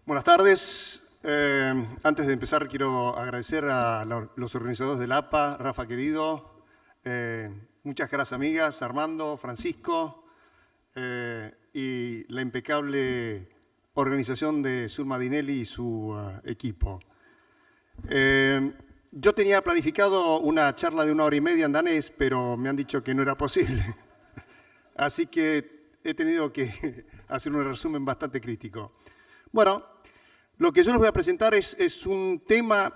Buenas tardes. Antes de empezar, quiero agradecer a los organizadores del APA, Rafa querido, muchas caras amigas, Armando, Francisco, y la impecable organización de Zulma Dinelli y su equipo. Yo tenía planificado una charla de 1 hora y media en danés, pero me han dicho que no era posible. Así que he tenido que hacer un resumen bastante crítico. Bueno, lo que yo les voy a presentar es un tema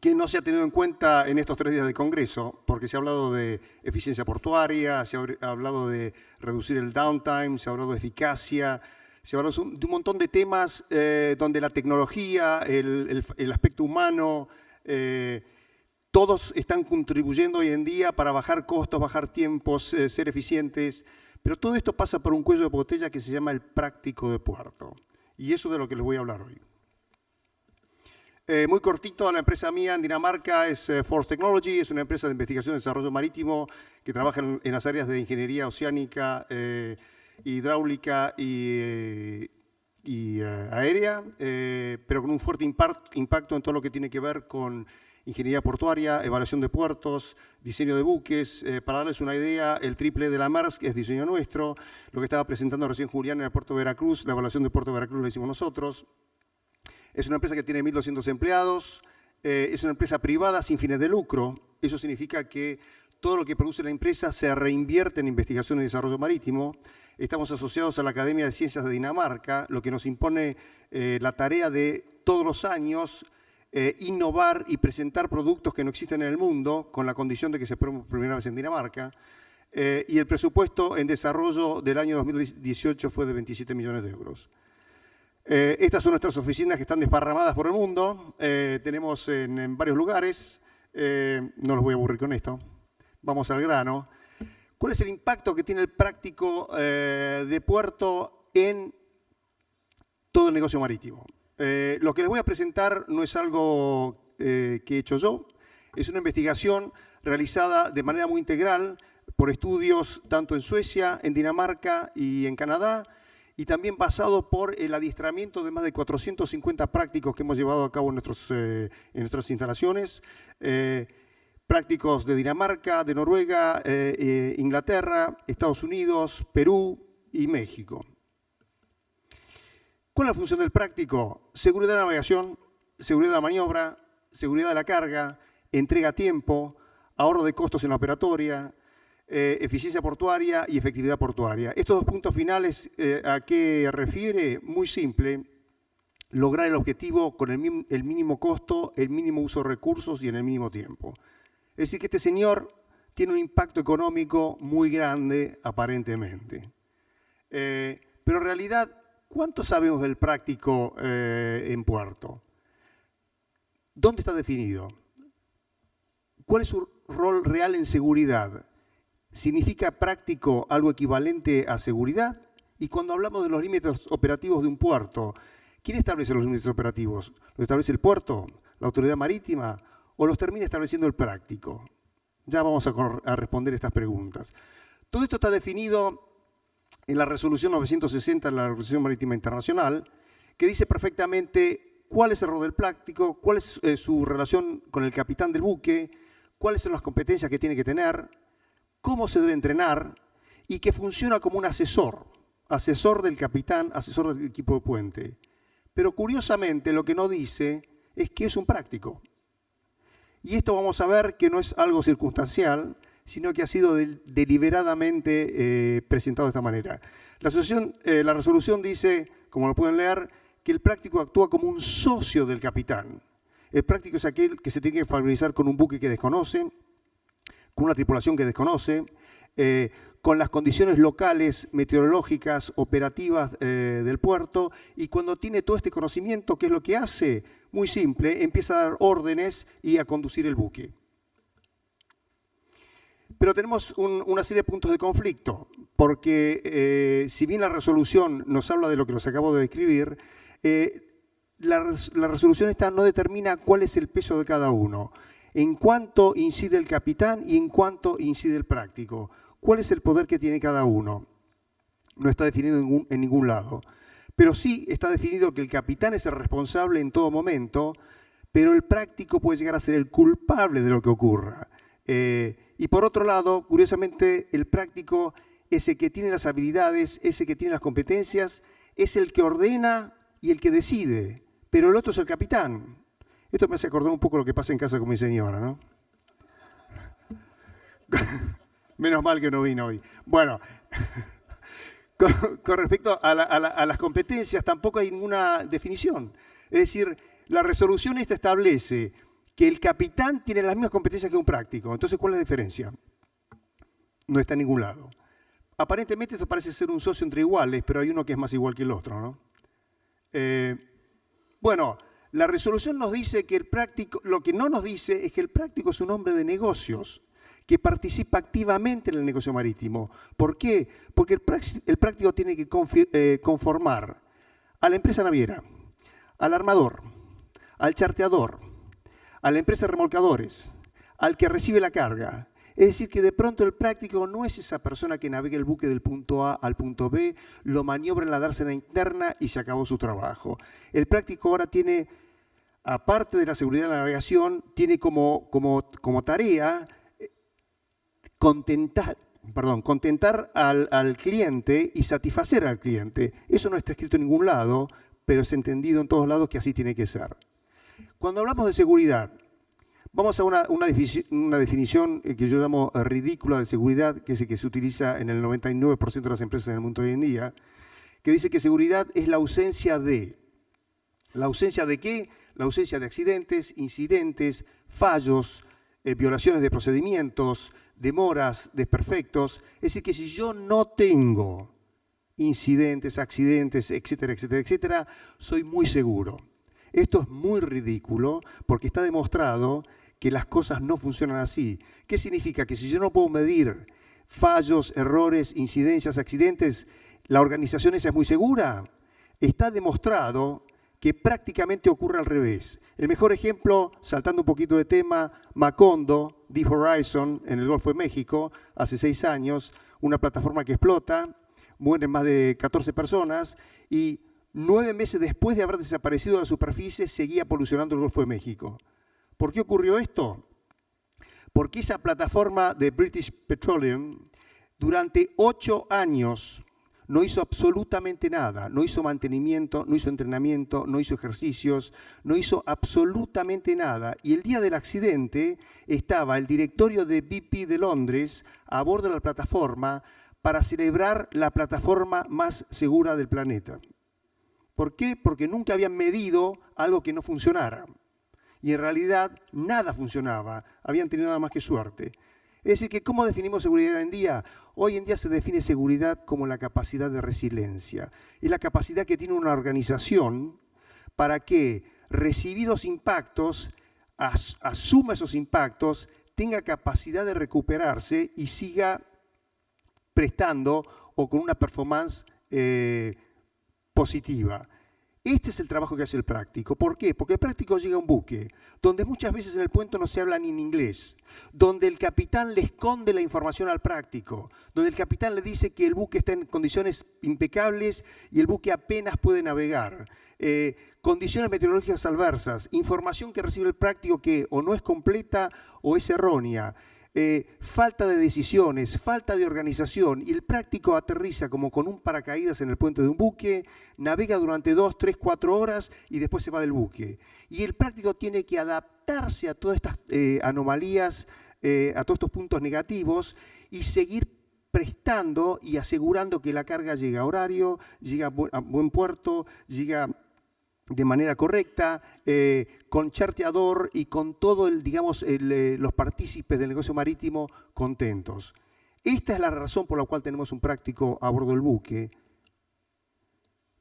que no se ha tenido en cuenta en estos 3 días de Congreso, porque se ha hablado de eficiencia portuaria, se ha hablado de reducir el downtime, se ha hablado de eficacia, se ha hablado de un montón de temas donde la tecnología, el aspecto humano, todos están contribuyendo hoy en día para bajar costos, bajar tiempos, ser eficientes, pero todo esto pasa por un cuello de botella que se llama el práctico de puerto. Y eso es de lo que les voy a hablar hoy. Muy cortito, la empresa mía en Dinamarca es Force Technology, es una empresa de investigación y desarrollo marítimo que trabaja en las áreas de ingeniería oceánica, hidráulica y aérea, pero con un fuerte impacto en todo lo que tiene que ver con ingeniería portuaria, evaluación de puertos, diseño de buques. Para darles una idea, el triple de la Maersk es diseño nuestro. Lo que estaba presentando recién Julián en el puerto de Veracruz, la evaluación del puerto de Veracruz la hicimos nosotros. Es una empresa que tiene 1.200 empleados. Es una empresa privada sin fines de lucro. Eso significa que todo lo que produce la empresa se reinvierte en investigación y desarrollo marítimo. Estamos asociados a la Academia de Ciencias de Dinamarca, lo que nos impone la tarea de todos los años innovar y presentar productos que no existen en el mundo, con la condición de que se prueben por primera vez en Dinamarca. Y el presupuesto en desarrollo del año 2018 fue de 27 millones de euros. Estas son nuestras oficinas que están desparramadas por el mundo. Tenemos en varios lugares. No los voy a aburrir con esto. Vamos al grano. ¿Cuál es el impacto que tiene el práctico de puerto en todo el negocio marítimo? Lo que les voy a presentar no es algo que he hecho yo, es una investigación realizada de manera muy integral por estudios tanto en Suecia, en Dinamarca y en Canadá, y también basado por el adiestramiento de más de 450 prácticos que hemos llevado a cabo en nuestras instalaciones, prácticos de Dinamarca, de Noruega, Inglaterra, Estados Unidos, Perú y México. ¿Cuál es la función del práctico? Seguridad de la navegación, seguridad de la maniobra, seguridad de la carga, entrega a tiempo, ahorro de costos en la operatoria, eficiencia portuaria y efectividad portuaria. Estos 2 puntos finales, ¿a qué refiere? Muy simple, lograr el objetivo con el mínimo costo, el mínimo uso de recursos y en el mínimo tiempo. Es decir, que este señor tiene un impacto económico muy grande, aparentemente. Pero en realidad, ¿cuánto sabemos del práctico en puerto? ¿Dónde está definido? ¿Cuál es su rol real en seguridad? ¿Significa práctico algo equivalente a seguridad? Y cuando hablamos de los límites operativos de un puerto, ¿quién establece los límites operativos? ¿Lo establece el puerto? ¿La autoridad marítima? ¿O los termina estableciendo el práctico? Ya vamos a responder estas preguntas. Todo esto está definido en la resolución 960 de la Organización Marítima Internacional, que dice perfectamente cuál es el rol del práctico, cuál es su relación con el capitán del buque, cuáles son las competencias que tiene que tener, cómo se debe entrenar y que funciona como un asesor del capitán, asesor del equipo de puente. Pero curiosamente lo que no dice es que es un práctico. Y esto vamos a ver que no es algo circunstancial, sino que ha sido deliberadamente presentado de esta manera. La resolución dice, como lo pueden leer, que el práctico actúa como un socio del capitán. El práctico es aquel que se tiene que familiarizar con un buque que desconoce, con una tripulación que desconoce, con las condiciones locales, meteorológicas, operativas del puerto, y cuando tiene todo este conocimiento, ¿qué es lo que hace? Muy simple, empieza a dar órdenes y a conducir el buque. Pero tenemos una serie de puntos de conflicto, porque si bien la resolución nos habla de lo que nos acabo de describir, la resolución esta no determina cuál es el peso de cada uno, en cuánto incide el capitán y en cuánto incide el práctico, cuál es el poder que tiene cada uno. No está definido en ningún lado. Pero sí está definido que el capitán es el responsable en todo momento, pero el práctico puede llegar a ser el culpable de lo que ocurra. Y por otro lado, curiosamente, el práctico es el que tiene las habilidades, es el que tiene las competencias, es el que ordena y el que decide, pero el otro es el capitán. Esto me hace acordar un poco lo que pasa en casa con mi señora, ¿no? Menos mal que no vino hoy. Bueno, con respecto a las competencias, tampoco hay ninguna definición. Es decir, la resolución esta establece que el capitán tiene las mismas competencias que un práctico. Entonces, ¿cuál es la diferencia? No está en ningún lado. Aparentemente esto parece ser un socio entre iguales, pero hay uno que es más igual que el otro, ¿no? Bueno, la resolución nos dice que el práctico, lo que no nos dice es que el práctico es un hombre de negocios que participa activamente en el negocio marítimo. ¿Por qué? Porque el práctico tiene que conformar a la empresa naviera, al armador, al charteador, a la empresa de remolcadores, al que recibe la carga. Es decir, que de pronto el práctico no es esa persona que navega el buque del punto A al punto B, lo maniobra en la dársena interna y se acabó su trabajo. El práctico ahora tiene, aparte de la seguridad de la navegación, tiene como tarea contentar al cliente y satisfacer al cliente. Eso no está escrito en ningún lado, pero es entendido en todos lados que así tiene que ser. Cuando hablamos de seguridad, vamos a una definición que yo llamo ridícula de seguridad, que es el que se utiliza en el 99% de las empresas en el mundo hoy en día, que dice que seguridad es la ausencia de. ¿La ausencia de qué? La ausencia de accidentes, incidentes, fallos, violaciones de procedimientos, demoras, desperfectos. Es decir, que si yo no tengo incidentes, accidentes, etcétera, etcétera, etcétera, soy muy seguro. Esto es muy ridículo porque está demostrado que las cosas no funcionan así. ¿Qué significa? Que si yo no puedo medir fallos, errores, incidencias, accidentes, ¿la organización esa es muy segura? Está demostrado que prácticamente ocurre al revés. El mejor ejemplo, saltando un poquito de tema, Macondo, Deep Horizon, en el Golfo de México, hace 6 años, una plataforma que explota, mueren más de 14 personas y 9 meses después de haber desaparecido de la superficie, seguía polucionando el Golfo de México. ¿Por qué ocurrió esto? Porque esa plataforma de British Petroleum, durante 8 años, no hizo absolutamente nada. No hizo mantenimiento, no hizo entrenamiento, no hizo ejercicios, no hizo absolutamente nada. Y el día del accidente estaba el directorio de BP de Londres a bordo de la plataforma para celebrar la plataforma más segura del planeta. ¿Por qué? Porque nunca habían medido algo que no funcionara. Y en realidad nada funcionaba. Habían tenido nada más que suerte. Es decir, que ¿cómo definimos seguridad hoy en día? Hoy en día se define seguridad como la capacidad de resiliencia. Es la capacidad que tiene una organización para que, recibidos impactos, asuma esos impactos, tenga capacidad de recuperarse y siga prestando o con una performance positiva. Este es el trabajo que hace el práctico. ¿Por qué? Porque el práctico llega a un buque donde muchas veces en el puerto no se habla ni en inglés, donde el capitán le esconde la información al práctico, donde el capitán le dice que el buque está en condiciones impecables y el buque apenas puede navegar. Condiciones meteorológicas adversas, información que recibe el práctico que o no es completa o es errónea. Falta de decisiones, falta de organización, y el práctico aterriza como con un paracaídas en el puente de un buque, navega durante 2, 3, 4 horas y después se va del buque. Y el práctico tiene que adaptarse a todas estas anomalías, a todos estos puntos negativos y seguir prestando y asegurando que la carga llega a horario, llega a buen puerto, llega de manera correcta, con charteador y con todo los partícipes del negocio marítimo contentos. Esta es la razón por la cual tenemos un práctico a bordo del buque.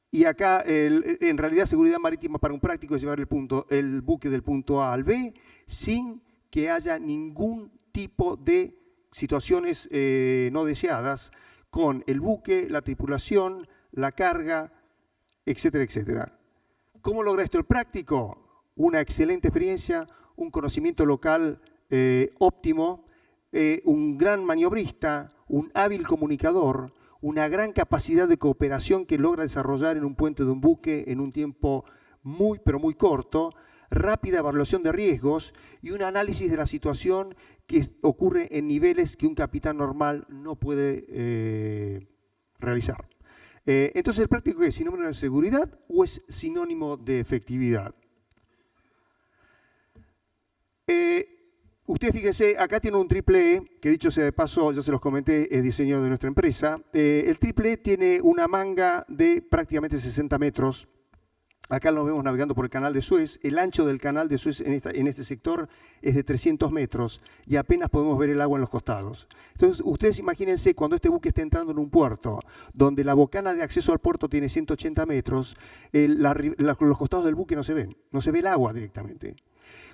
Y acá, en realidad, seguridad marítima para un práctico es llevar el buque del punto A al B sin que haya ningún tipo de situaciones no deseadas con el buque, la tripulación, la carga, etcétera, etcétera. ¿Cómo logra esto el práctico? Una excelente experiencia, un conocimiento local óptimo, un gran maniobrista, un hábil comunicador, una gran capacidad de cooperación que logra desarrollar en un puente de un buque en un tiempo muy, pero muy corto, rápida evaluación de riesgos y un análisis de la situación que ocurre en niveles que un capitán normal no puede realizar. Entonces, ¿el práctico es sinónimo de seguridad o es sinónimo de efectividad? Ustedes fíjense, acá tiene un triple E, que dicho sea de paso, ya se los comenté, es diseño de nuestra empresa. El triple E tiene una manga de prácticamente 60 metros. Acá lo vemos navegando por el canal de Suez. El ancho del canal de Suez en este sector es de 300 metros y apenas podemos ver el agua en los costados. Entonces, ustedes imagínense cuando este buque está entrando en un puerto, donde la bocana de acceso al puerto tiene 180 metros, los costados del buque no se ven, no se ve el agua directamente.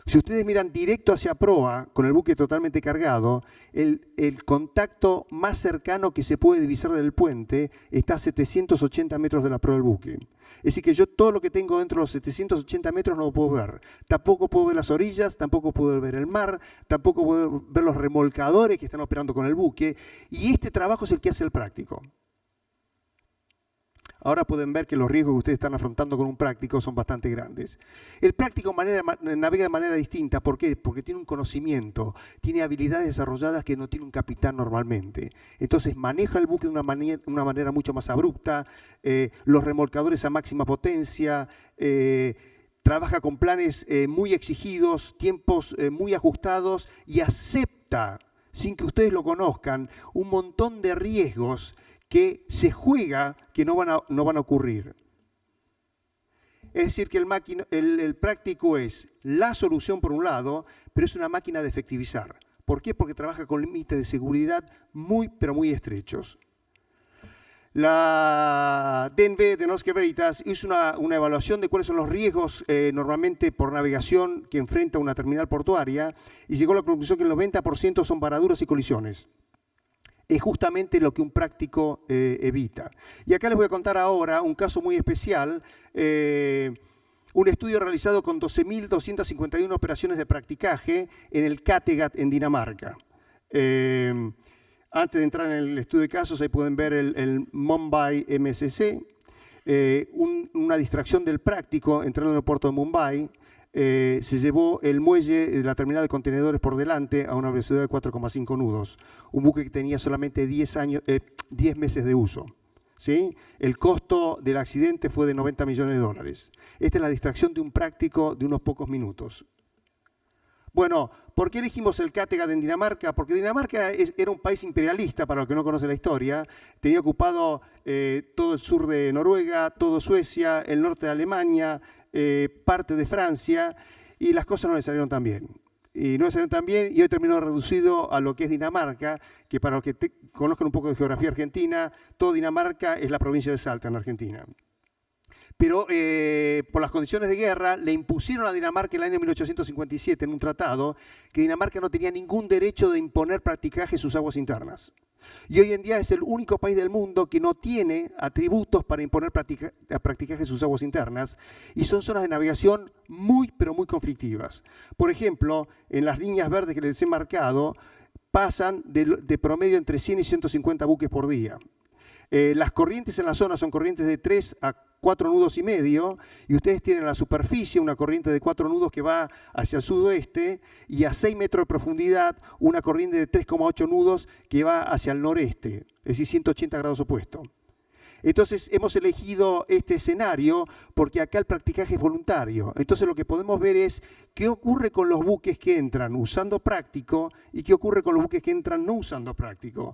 Si ustedes miran directo hacia proa, con el buque totalmente cargado, el contacto más cercano que se puede divisar del puente está a 780 metros de la proa del buque. Es decir, que yo todo lo que tengo dentro de los 780 metros no lo puedo ver. Tampoco puedo ver las orillas, tampoco puedo ver el mar, tampoco puedo ver los remolcadores que están operando con el buque. Y este trabajo es el que hace el práctico. Ahora pueden ver que los riesgos que ustedes están afrontando con un práctico son bastante grandes. El práctico navega de manera distinta. ¿Por qué? Porque tiene un conocimiento, tiene habilidades desarrolladas que no tiene un capitán normalmente. Entonces maneja el buque de una manera mucho más abrupta, los remolcadores a máxima potencia, trabaja con planes muy exigidos, tiempos muy ajustados y acepta, sin que ustedes lo conozcan, un montón de riesgos que se juega que no van a ocurrir. Es decir, que el práctico es la solución por un lado, pero es una máquina de efectivizar. ¿Por qué? Porque trabaja con límites de seguridad muy, pero muy estrechos. La DNV de Norske Veritas hizo una evaluación de cuáles son los riesgos normalmente por navegación que enfrenta una terminal portuaria y llegó a la conclusión que el 90% son varaduras y colisiones. Es justamente lo que un práctico evita. Y acá les voy a contar ahora un caso muy especial, un estudio realizado con 12.251 operaciones de practicaje en el Kattegat, en Dinamarca. Antes de entrar en el estudio de casos, ahí pueden ver el Mumbai MSC, una distracción del práctico entrando en el puerto de Mumbai. Se llevó el muelle de la terminal de contenedores por delante a una velocidad de 4,5 nudos. Un buque que tenía solamente 10 meses de uso. ¿Sí? El costo del accidente fue de $90 millones. Esta es la distracción de un práctico de unos pocos minutos. Bueno, ¿por qué elegimos el Kattegat en Dinamarca? Porque Dinamarca era un país imperialista, para los que no conocen la historia. Tenía ocupado todo el sur de Noruega, todo Suecia, el norte de Alemania, parte de Francia, y las cosas no le salieron tan bien. Y no le salieron tan bien, y hoy terminó reducido a lo que es Dinamarca, que para los que conozcan un poco de geografía argentina, todo Dinamarca es la provincia de Salta, en Argentina. Pero por las condiciones de guerra le impusieron a Dinamarca en el año 1857 en un tratado que Dinamarca no tenía ningún derecho de imponer practicaje en sus aguas internas. Y hoy en día es el único país del mundo que no tiene atributos para imponer practicaje en sus aguas internas y son zonas de navegación muy, pero muy conflictivas. Por ejemplo, en las líneas verdes que les he marcado, pasan de promedio entre 100 y 150 buques por día. Las corrientes en la zona son corrientes de 3 a 4 nudos y medio, y ustedes tienen a la superficie una corriente de 4 nudos que va hacia el sudoeste, y a 6 metros de profundidad una corriente de 3,8 nudos que va hacia el noreste, es decir, 180 grados opuesto. Entonces hemos elegido este escenario porque acá el practicaje es voluntario. Entonces lo que podemos ver es qué ocurre con los buques que entran usando práctico y qué ocurre con los buques que entran no usando práctico.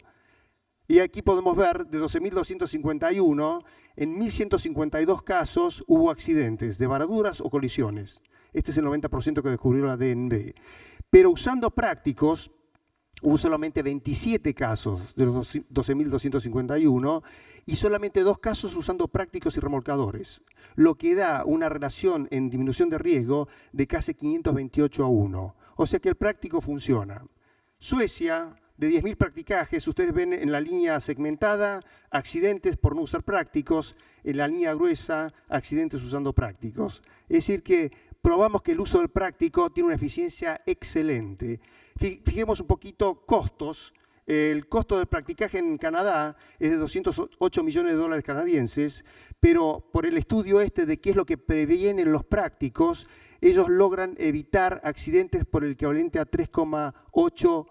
Y aquí podemos ver, de 12.251, en 1.152 casos hubo accidentes de varaduras o colisiones. Este es el 90% que descubrió la DNV. Pero usando prácticos, hubo solamente 27 casos de los 12.251 y solamente 2 casos usando prácticos y remolcadores, lo que da una relación en disminución de riesgo de casi 528 a 1. O sea que el práctico funciona. Suecia, de 10.000 practicajes, ustedes ven en la línea segmentada accidentes por no usar prácticos, en la línea gruesa accidentes usando prácticos. Es decir que probamos que el uso del práctico tiene una eficiencia excelente. Fijemos un poquito costos. El costo del practicaje en Canadá es de 208 millones de dólares canadienses, pero por el estudio de qué es lo que previenen los prácticos, ellos logran evitar accidentes por el equivalente a 3,8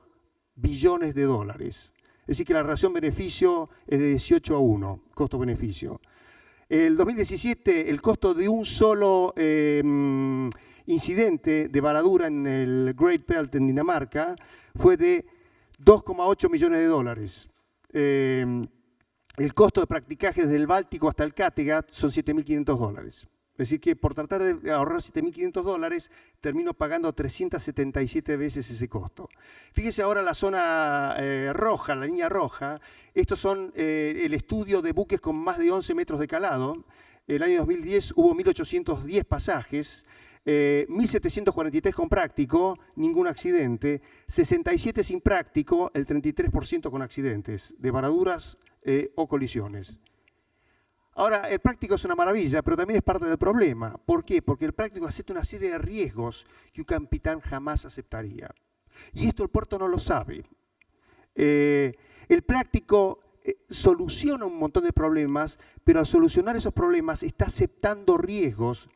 billones de dólares. Es decir, que la relación beneficio es de 18:1, costo-beneficio. El 2017, el costo de un solo incidente de varadura en el Great Belt en Dinamarca fue de 2,8 millones de dólares. El costo de practicaje desde el Báltico hasta el Kattegat son 7.500 dólares. Es decir, que por tratar de ahorrar 7.500 dólares, termino pagando 377 veces ese costo. Fíjese ahora la zona roja, la línea roja. Estos son el estudio de buques con más de 11 metros de calado. El año 2010 hubo 1.810 pasajes, 1.743 con práctico, ningún accidente, 67 sin práctico, el 33% con accidentes de varaduras o colisiones. Ahora, el práctico es una maravilla, pero también es parte del problema. ¿Por qué? Porque el práctico acepta una serie de riesgos que un capitán jamás aceptaría. Y esto el puerto no lo sabe. El práctico soluciona un montón de problemas, pero al solucionar esos problemas está aceptando riesgos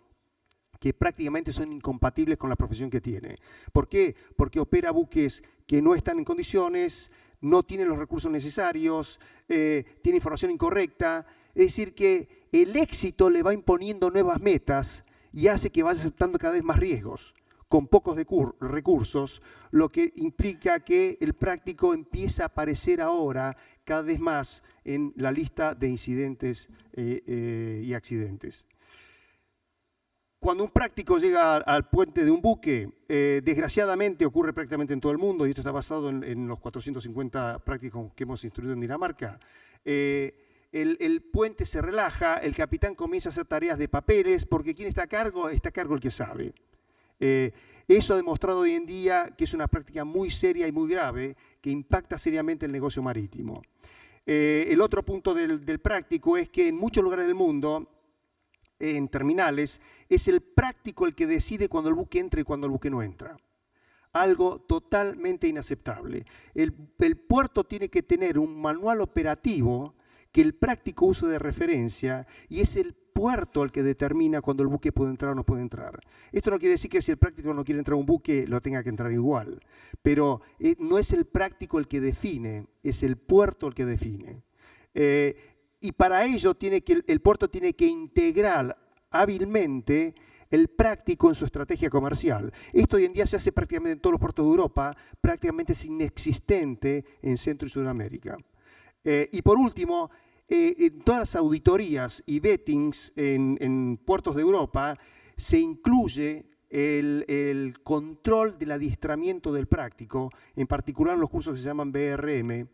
que prácticamente son incompatibles con la profesión que tiene. ¿Por qué? Porque opera buques que no están en condiciones, no tienen los recursos necesarios, tiene información incorrecta. Es decir, que el éxito le va imponiendo nuevas metas y hace que vaya aceptando cada vez más riesgos, con pocos recursos, lo que implica que el práctico empieza a aparecer ahora cada vez más en la lista de incidentes y accidentes. Cuando un práctico llega al puente de un buque, desgraciadamente ocurre prácticamente en todo el mundo, y esto está basado en los 450 prácticos que hemos instruido en Dinamarca. El puente se relaja, el capitán comienza a hacer tareas de papeles, porque ¿quién está a cargo? Está a cargo el que sabe. Eso ha demostrado hoy en día que es una práctica muy seria y muy grave, que impacta seriamente el negocio marítimo. El otro punto del práctico es que en muchos lugares del mundo, en terminales, es el práctico el que decide cuando el buque entra y cuando el buque no entra. Algo totalmente inaceptable. El puerto tiene que tener un manual operativo que el práctico use de referencia, y es el puerto el que determina cuando el buque puede entrar o no puede entrar. Esto no quiere decir que si el práctico no quiere entrar a un buque, lo tenga que entrar igual. Pero no es el práctico el que define, es el puerto el que define. Y para ello el puerto tiene que integrar hábilmente el práctico en su estrategia comercial. Esto hoy en día se hace prácticamente en todos los puertos de Europa, prácticamente es inexistente en Centro y Sudamérica. Y por último, en todas las auditorías y vettings en puertos de Europa se incluye el control del adiestramiento del práctico, en particular en los cursos que se llaman BRM,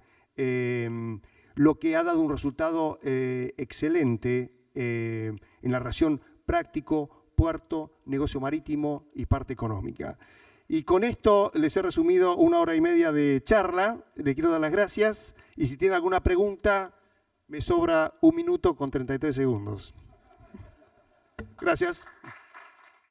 lo que ha dado un resultado excelente en la relación práctico, puerto, negocio marítimo y parte económica. Y con esto les he resumido 1 hora y media de charla. Les quiero dar las gracias. Y si tienen alguna pregunta, me sobra 1 minuto con 33 segundos. Gracias.